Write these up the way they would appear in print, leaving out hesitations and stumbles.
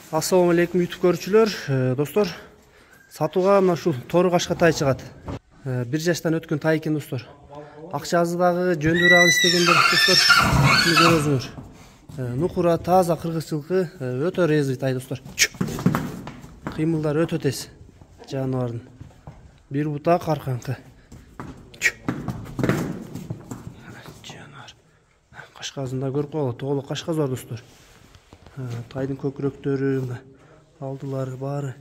Assalamu алейкум YouTube көрүүчүлөр. Достор, сатууга мына ушул тору кашка тай чыгат. 1 жаштан өткөн тай экен достор. Акча азыдагы жөндүрагын истегендер достор, муну көрөсүңөр. Нукура таза кыргызчылыкы өтө резвый тай достор. Кыймылдар өтө тез жаныбардын. Бир бутак аркаңкы. Жаныбар. Кашказында көрүп калат, тоголок кашка зор достор. Тайдын көкүрөктөрү, алдылары бары,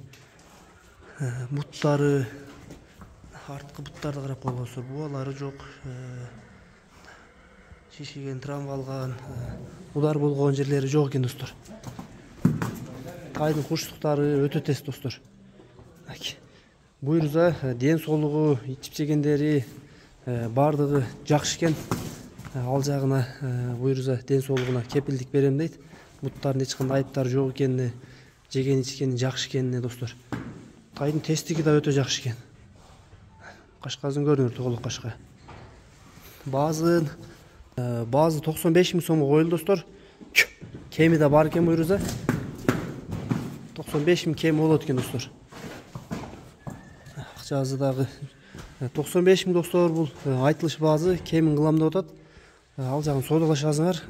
буттары, арткы буттарды карап койгонсуз, буалары жок, шишиген, травмалган, удар болгон жерлери жок экен достор. Тайдын куштуктары өтө тез достор. Буйруза ден соолугу, ичип жегендери бардыгы жакшы экен. Ал жагына буйруза ден соолугуна кепилдик берем дейт. Буттардын эч кандай айыптары жок экени, жеген ичкени жакшы экени достор. Тайдын тестиги да өтө жакшы экен. Кашказын көрүңөр, тоголок кашка. Баазы 95 000 сомго коюлду достор. Кеми да бар экен буйруза. 95 000 кеми болот экен достор. Акчасы дагы 95 000 достор, бул айтылыш баазы кемин кылам деп атат. Ал жагын соодалашасыңар.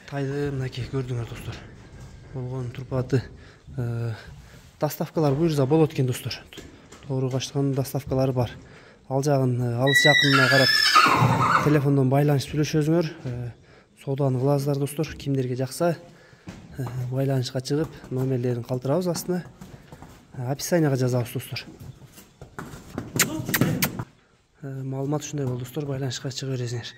Тайды мынакей көрдүңөр достор. Болгон турпаты доставкалар буйруза болот экен достор. Тору качканын доставкалары бар. Ал жагын алыс жакынына карап телефондон байланышып сүйлөшөсүңөр. Сооданы кыласыздар достор. Кимдерге жакса байланышка чыгып, номерлерин калтырабыз астына. Описанияга жазабыз достор. Маалымат ушундай болду достор, байланышка чыга бересиңер.